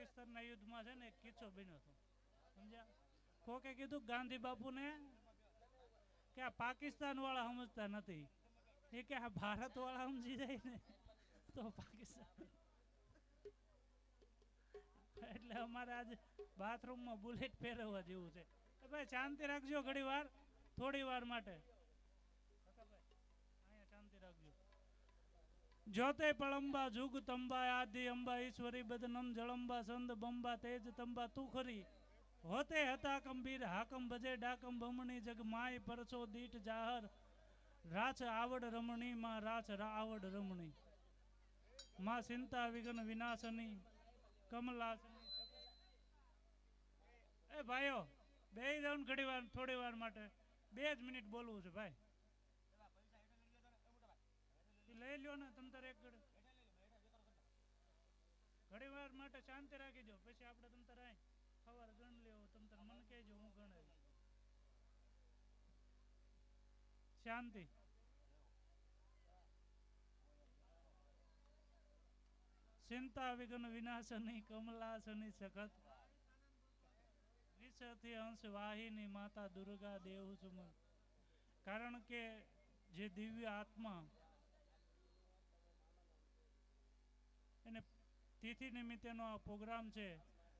પાકિસ્તાનના યુદ્ધમાં છે ને એક કિસ્સો બન્યો હતો, સમજ્યા? કોકે કીધું ગાંધી બાપુને કે આ પાકિસ્તાન વાળા સમજતા નથી, એ કે આ ભારત વાળા સમજી જાય ને તો પાકિસ્તાન. એટલે અમારે આજે બાથરૂમમાં બુલેટ પહેરવા જેવું છે. ભાઈ શાંતિ રાખજો ઘડી વાર, થોડી વાર માટે અહીંયા શાંતિ રાખજો. જ્યોતે પળંબા જુગ તંબા આદિ અંબા ઈશ્વરી બદનમ જળંબા સંદ બંબા તેજ તંબા તું ખરી હોતે હતા કંબીર હાકમ ભજે ડાકમ બમણી જગ માય પરસો દીઠ જાહર રાછ આવડ રમણી માં રાછ આવડ રમણી માં ચિંતા વિઘ્ન વિનાશની કમલાસની. એ ભાઈઓ બે જાઉં ઘડી વાર, થોડી વાર માટે 2 જ મિનિટ બોલવું છે ભાઈ. લઈ લ્યો ને તમ તારે એક ઘડી વાર માટે શાંતિ રાખી દો, પછી આપણે તમ તારે સવાર ગણ લેવો, તમ તારે મને કહેજો, હું ગણાવી. શાંતિ. ચિંતા વિઘ્ન વિનાશની કમલાસની સખત વિષથી અંશ વાહિની માતા દુર્ગા દેવ સુમન. કારણ કે જે દિવ્ય આત્મા એને તિથિ નિમિત્તેનો આ પ્રોગ્રામ છે,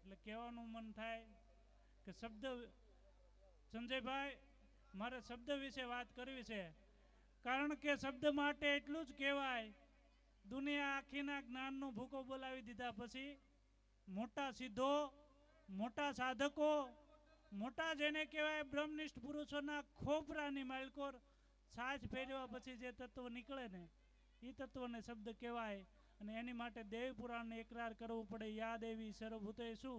એટલે કહેવાનું મન થાય કે શબ્દ, સંજયભાઈ મારે શબ્દ વિશે વાત કરવી છે. કારણ કે શબ્દ માટે એટલું જ કહેવાય, દુનિયા આખીના જ્ઞાનનો ભૂકો બોલાવી દીધા પછી મોટા સિદ્ધો, મોટા સાધકો, મોટા જેને કહેવાય બ્રહ્મનિષ્ઠ પુરુષોના ખોપરાની માલકોર છાછ ફેરવા પછી જે તત્વ નીકળે ને એ તત્વને શબ્દ કહેવાય. અને એની માટે દેવી પુરાણને એકરાર કરવું પડે. યા દેવી સર્વભૂતેષુ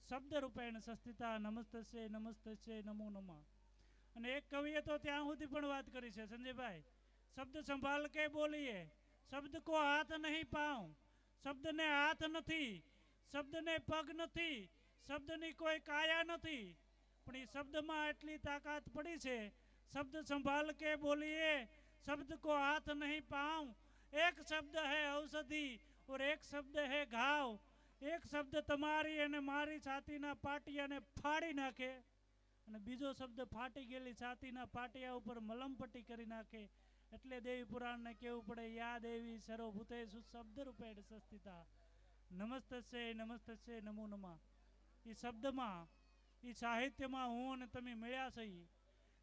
શબ્દ રૂપેણ સંસ્થિતા નમસ્તસ્ય નમસ્તસ્ય નમો નમઃ. અને એક કવિએ તો ત્યાં સુધી પણ વાત કરી છે સંજયભાઈ, શબ્દ સંભાળ કે બોલીએ, શબ્દ કો હાથ નહીં પાઉં, શબ્દને હાથ નથી, શબ્દને પગ નથી, શબ્દની કોઈ કાયા નથી, પણ એ શબ્દમાં એટલી તાકાત પડી છે. શબ્દ સંભાળ કે બોલીએ, शब्द को हाथ नहीं पाऊं, एक शब्द है औषधि और एक शब्द है घाव, एक शब्द તમારી અને મારી છાતીના પાટિયાને ફાડી નાખે અને બીજો શબ્દ ફાટી ગયેલી છાતીના પાટિયા ઉપર મલમપટ્ટી કરી નાખે. એટલે દેવી પુરાણને કહેવું પડે, યા દેવી સર્વભૂતેષુ શબ્દ રૂપેણ સંસ્થિતા નમસ્તસ્ય નમસ્તસ્ય નમો નમઃ. એ શબ્દમાં, એ સાહિત્યમાં હું અને તમે મળ્યા છીએ,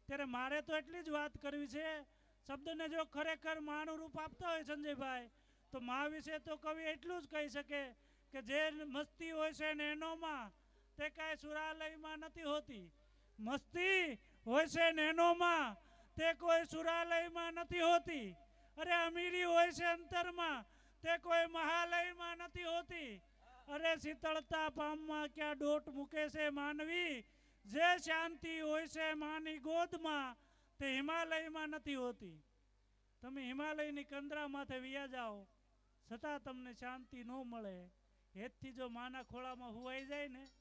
ત્યારે મારે તો એટલી જ વાત કરવી છે. શબ્દને જો ખરેખર માનું રૂપ આપતા હોય સંજયભાઈ, તો મા વિશે તો કવિ એટલું જ કહી શકે કે જે મસ્તી હોય છે ને એનોમાં, તે કાંઈ સુરાલયમાં નથી હોતી. મસ્તી હોય છે નેનોમાં, તે કોઈ સુરાલયમાં નથી હોતી. અરે અમીરી હોય છે અંતરમાં, તે કોઈ મહાલયમાં નથી હોતી. અરે શીતળતા પામમાં ક્યાં ડોટ મૂકે છે માનવી, જે શાંતિ હોય છે માની ગોદમાં, તે હિમાલયમાં નથી હોતી. તમે હિમાલયની કંદરા માથે વિયા જાઓ, છતાં તમને શાંતિ ન મળે. હેતથી જો માના ખોળામાં હુવાઈ જાય ને,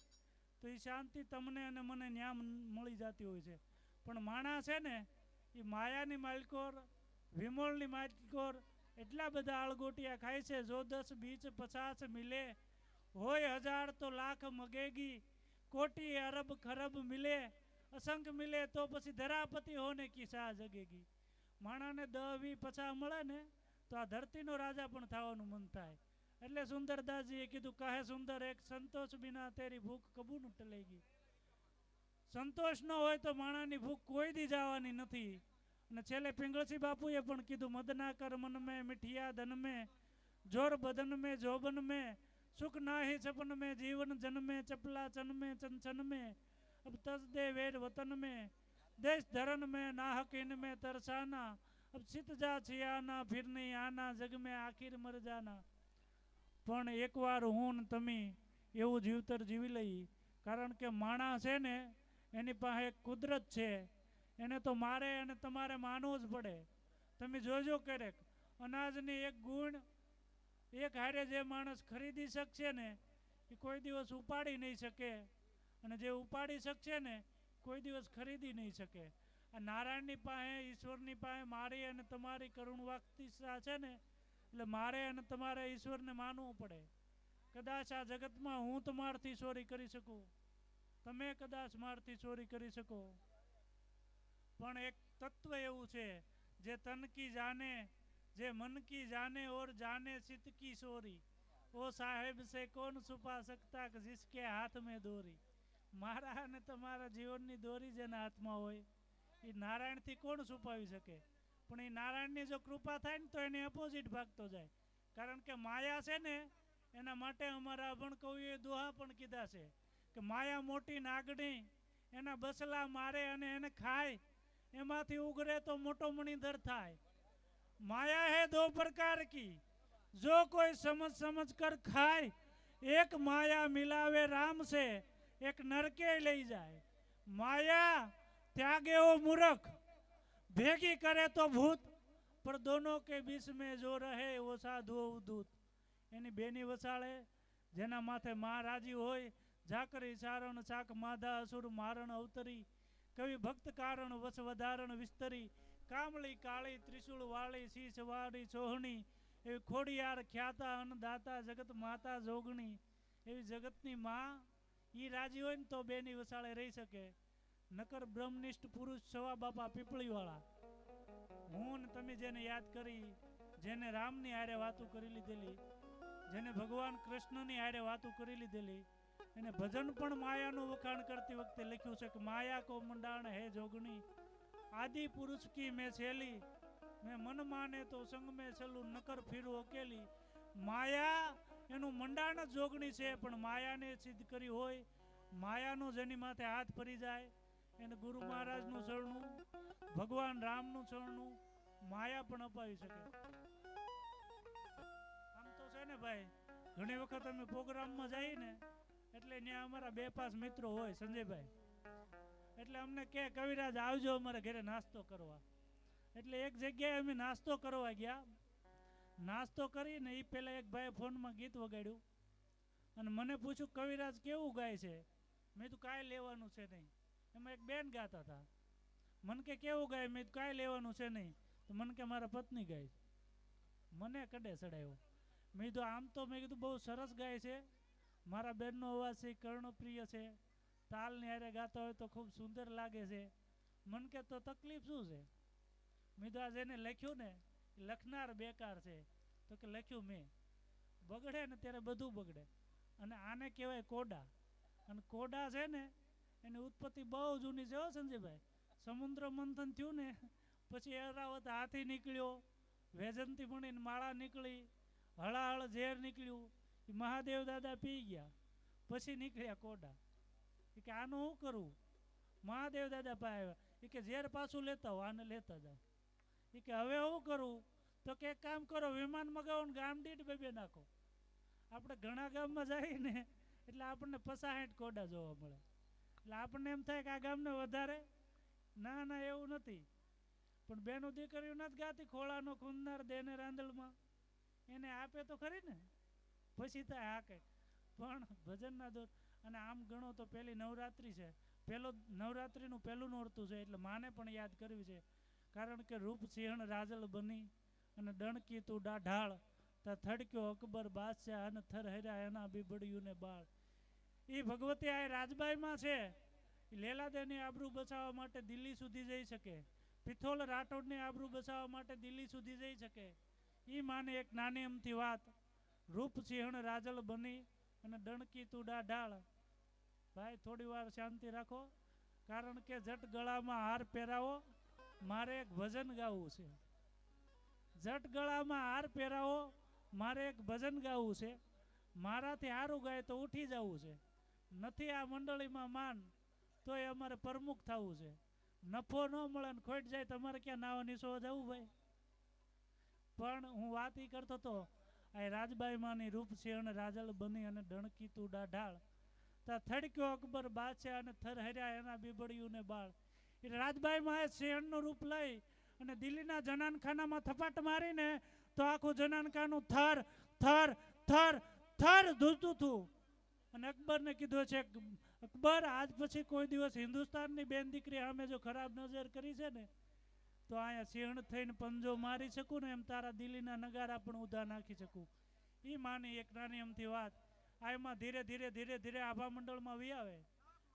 તો એ શાંતિ તમને અને મને ન્યા મળી જતી હોય છે. પણ માણા છે ને, એ માયાની માલકોર, વિમોલની માલકોર એટલા બધા આળગોટિયા ખાય છે. જો 10 બીચ 50 મિલે, હોય 1000 તો લાખ મગેગી, કોટી અરબ ખરબ મિલે, અસંખ્ય મિલે તો પછી ધરાપતિ હોને કી શાહ જગેગી. માણાને 10 20 50 મળે ને તો આ ધરતીનો રાજા પણ થવાનું મન થાય. એટલે સુંદરદાસજીએ કીધું, કહે સુંદર એક સંતોષ બિના તેરી ભૂખ કબૂ ન ટલેગી. સંતોષ ન હોય તો માણાની ભૂખ કોઈ દી જવાની નથી. અને છેલ્લે પિંગળસી બાપુએ પણ કીધું, મદના કર મન મેં મિઠિયા ધન મેં, જોર બદન મેં જોબન મેં, सुख नाही सपन में जीवन जन में, चपला चन में चंचन में, अब तज दे वेर वतन में, देश धरन में नाहक इन में तरसाना, अब सित जा छियाना फिर नहीं आना, जग में आखिर मर जाना. પણ એકવાર હું ને તમે એવું જીવતર જીવી લઈ. કારણ કે માણા છે ને, એની પાસે એક કુદરત છે, એને તો મારે અને તમારે માનવું જ પડે. તમે જોજો ક્યારેક અનાજની એક ગુણ એક હારે જે માણસ ખરીદી શકશે ને, એ કોઈ દિવસ ઉપાડી નહીં શકે, અને જે ઉપાડી શકશે ને કોઈ દિવસ ખરીદી નહીં શકે. આ નારાયણની પાસે, ઈશ્વરની પાસે મારી અને તમારી કરુણ વાક્તિશા છે ને, એટલે મારે અને તમારે ઈશ્વરને માનવું પડે. કદાચ આ જગતમાં હું તમારથી ચોરી કરી શકું, તમે કદાચ મારથી ચોરી કરી શકો, પણ એક તત્વ એવું છે જે તન કી જાને, જે મન કી જાને और जाने चित की चोरी, ओ साहेब से कौन छुपा सकता कि जिसके हाथ में દોરી. મારા અને તમારા જીવનની દોરી જેના હાથમાં હોય એ નારાયણથી કોણ છુપાવી શકે? પણ એ નારાયણની જો કૃપા થાય ને તો એની અપોઝિટ ભાગતો જાય. કારણ કે માયા છે ને, એના માટે અમારા અભણ કવિઓએ દોહા પણ કીધા છે કે માયા મોટી નાગણી, એના બસલા મારે અને એને ખાય, એમાંથી ઉગરે તો મોટો મણિધર થાય. माया है दो प्रकार की, जो कोई समझ समझ कर खाए, एक माया मिलावे राम से, एक नरके लई जाए. माया त्यागे वो मूर्ख, भेगी करे तो भूत, पर दोनों के बीच में जो रहे वो साधु दूत. એની બેની વસાળે જેના માથે મા રાજી હોય, ઝાકરી ચારણ ચાક માધા અસુર મારણ અવતરી, કવિ ભક્ત કારણ વસ વધારણ વિસ્તરી, કામળી કાળી ત્રિશુળ વાળી શીશ વાળી ચોહણી, એવી ખોડિયાર ખ્યાતા અન્નદાતા જગત માતા જોગણી. એવી જગતની માં ઈ રાજી હોય ને તો બેની વસાળે રહી શકે. નકર બ્રહ્મનિષ્ઠ પુરુષ સવા બાપા પીપળીવાળા, હું ને તમે જેને યાદ કરી, જેને રામની હારે વાતું કરી લીધેલી, જેને ભગવાન કૃષ્ણની હારે વાતું કરી લીધેલી, એને ભજન પણ માયાનું વખાણ કરતી વખતે લખ્યું છે કે માયા કો મંડાણ હે જોગણી, આદિ પુરુષ કી મેં છેલી, મેં મન માને તો સંગ મેં ચલું નકર ફીરું અકેલી. માયા એનું મંડાણ જ જોગણી છે, પણ માયાને સિદ્ધ કરી હોય, માયાનો જેની માથે હાથ ફરી જાય એને ગુરુ મહારાજનું ચરણું, ભગવાન રામનું ચરણું, માયા પણ અપાવી શકે. આમ તો છે ને ભાઈ, ઘણી વખત અમે પ્રોગ્રામમાં જઈએ ને એટલે ત્યાં અમારા 2-5 મિત્રો હોય, સંજયભાઈ, એટલે અમને કે કવિરાજ આવજો અમારે ઘરે નાસ્તો કરવા. એટલે એક જગ્યાએ અમે નાસ્તો કરવા ગયા. નાસ્તો કરીને એ પહેલાં એક ભાઈએ ફોનમાં ગીત વગાડ્યું અને મને પૂછ્યું કવિરાજ કેવું ગાય છે? મેં તો કાંઈ લેવાનું છે નહીં. એમાં એક બેન ગાતા હતા. મને કે કેવું ગાય? મેં તો કાંઈ લેવાનું છે નહીં. તો મને કે મારા પત્ની ગાય. મને કડે ચડાવ્યો. મેં તો આમ તો મેં કીધું બહુ સરસ ગાય છે, મારા બેનનો અવાજ છે કર્ણપ્રિય છે, તાલની હારે ગાતા હોય તો ખૂબ સુંદર લાગે છે. મન કે તો તકલીફ શું છે? મેં તો આ જેને લખ્યું ને લખનાર બેકાર છે. તો કે લખ્યું મેં. બગડે ને ત્યારે બધું બગડે. અને આને કહેવાય કોડા. અને કોડા છે ને એની ઉત્પત્તિ બહુ જૂની છે હો સંજયભાઈ. સમુદ્ર મંથન થયું ને પછી એરાવત હાથી નીકળ્યો, વૈજંતી મણીને માળા નીકળી, હળાહળ ઝેર નીકળ્યું, એ મહાદેવ દાદા પી ગયા, પછી નીકળ્યા કોડા. એ કે આનું શું કરવું? મહાદેવ દાદા પાસે આવ્યા. એ કે ઝેર પાછું લેતા હો, આને લેતા જાઓ. એ કે હવે શું કરવું? તો કે એક કામ કરો, વિમાન મગાવો ને ગામ દીઠ 2-2 નાખો. આપણે ઘણા ગામમાં જઈએ ને એટલે આપણને 65 કોડા જોવા મળે. એટલે આપણને એમ થાય કે આ ગામને વધારે. ના ના, એવું નથી. પણ બેનું દીકરીઓ નથી ગાતી, ખોળાનો ખૂંદનાર દેને રાંદલમાં, એને આપે તો ખરી ને, પછી થાય આ કંઈક. પણ ભજનના દોર. અને આમ ગણો તો પહેલી નવરાત્રિ છે, નવરાત્રિનું પહેલું નોરતું છે, એટલે માને પણ યાદ કરવી છે. કારણ કે રૂપ સિંહણ રાજલ બની અને ડણકી તું ડાઢાળ, તા થડક્યો અકબર બાદશાહ અને થર હર્યા એના બીબડિયું ને બાળ. એ ભગવતી આ રાજબાઈમાં છે. લેલાદેવની આબરૂ બચાવવા માટે દિલ્હી સુધી જઈ શકે, પિથોલ રાઠોડની આબરૂ બચાવવા માટે દિલ્હી સુધી જઈ શકે. એ માને એક નાની અમથી વાત, રૂપ સિંહણ રાજલ બની અને ડણકી તું ડાઢાળ. ભાઈ થોડી વાર શાંતિ રાખો, કારણ કે જટ ગળામાં હાર પહેરાવો, મારે એક ભજન ગાવું છે. જટ ગળામાં હાર પહેરાવો, મારે એક ભજન ગાવું છે. મારાથી હારું ગાય તો ઉઠી જવું છે. નથી આ મંડળીમાં માન તો એ અમારે પ્રમુખ થવું છે. નફો ન મળે ને ખોટ જાય તમારે ક્યાં નાવા નીસોવા જવું ભાઈ? પણ હું વાત એ કરતો હતો, આ રાજબાઈમાંની રૂપ સિંહણ રાજલ બની અને ડણકી તું ડાઢાળ, તા થડક્યો અકબર બાદશાહ અને થર હર્યા એના બીબડિયું ને બાળ. એ રાજબાઈમાં એ સિંહણનું રૂપ લઈ અને દિલ્હીના જનાનખાનામાં થપાટ મારીને તો આખું જનાનખાનું થર થર થર થર ધૂતું હતું. અને અકબરને કીધું છે, અકબર આજ પછી કોઈ દિવસ હિન્દુસ્તાનની બેન દીકરી સામે જો ખરાબ નજર કરી છે ને તો અહીંયા સિંહણ થઈને પંજો મારી શકું ને એમ તારા દિલ્હીના નગારા પણ ઉધા નાખી શકું. એ માની એક નાની અમથી વાત. આ એમાં ધીરે ધીરે ધીરે ધીરે આભા મંડળમાં વી આવે.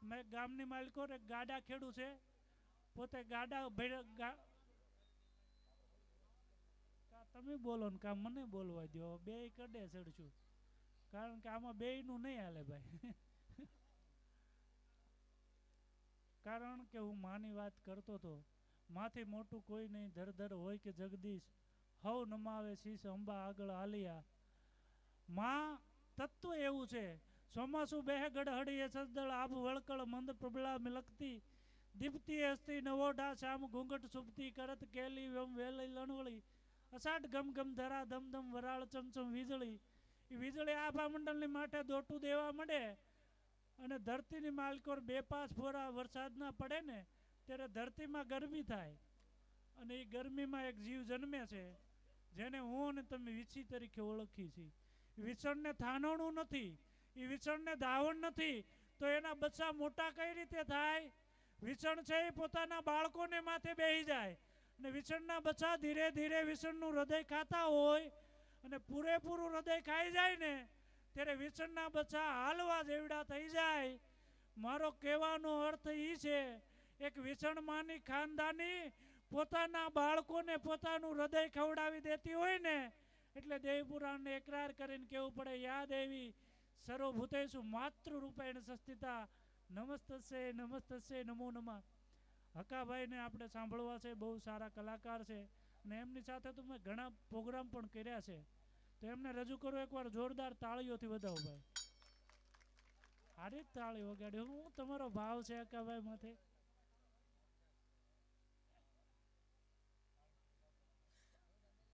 મેં ગામની માલિકો એક ગાડા ખેડું છે, પોતે ગાડા તમે બોલો ને કામ મને બોલવા દો, બે કડે ચડશું, કારણ કે આમાં બેયનું નહીં હાલે ભાઈ. કારણ કે હું માની વાત કરતો હતો, માથી મોટું કોઈ નહીં, ધરધર હોય કે જગદીશ, હવ નમાવે શીશ અંબા આગળ આલિયા. માં તત્વ એવું છે, ચોમાસું બેહે ગડહડીએ સજદળ આબ વળકળ મંદ પ્રબળા મિલકતી દીપતી હસ્તી નવોઢા શ્યામ ઘૂંઘટ સુપતી કરત કેલી વેલી લણવળી અષાઢ ગમ ગમ ધરા ધમ ધમ વરાળ ચમચમ વીજળી. એ વીજળી આભા મંડળની માટે દોટું દેવા મળે અને ધરતીની માલકોર 2-5 ફોરા વરસાદ ના પડે ને ત્યારે ધરતીમાં ગરમી થાય, અને એ ગરમીમાં એક જીવ જન્મે છે જેને હું અને તમે વીછી તરીકે ઓળખી છીએ. વિચરણને થાનોણું નથી, એ વિચરણને ધાવણ નથી, તો એના બચ્ચા મોટા કઈ રીતે થાય? વિચરણ છે એ પોતાના બાળકોને માથે બેહી જાય, અને વિચરણના બચ્ચા ધીરે ધીરે વિચરણનું હૃદય ખાતા હોય, અને પૂરેપૂરું હૃદય ખાઈ જાય ને ત્યારે વિચરણના બચ્ચા હાલવા જેવડા થઈ જાય. મારો કહેવાનો અર્થ એ છે, એક વિચરણમાંની ખાનદાની પોતાના બાળકોને પોતાનું હૃદય ખવડાવી દેતી હોય ને એટલે દેવપુરાણને એકરાર કરીને કહેવું પડે, યા દેવી સર્વભૂતેષુ માતૃરૂપેણ સંસ્થિતા નમસ્તસ્ય નમસ્તસ્ય નમો નમઃ. હકાભાઈને આપણે સાંભળવા છે, બહુ સારા કલાકાર છે, અને એમની સાથે તો મેં ઘણા પ્રોગ્રામ પણ કર્યા છે, તો એમને રજૂ કરો એકવાર જોરદાર તાળીઓથી વધાવો ભાઈ. હારી તાળી વગાડી. હું તમારો ભાવ છે હકાભાઈ માથે.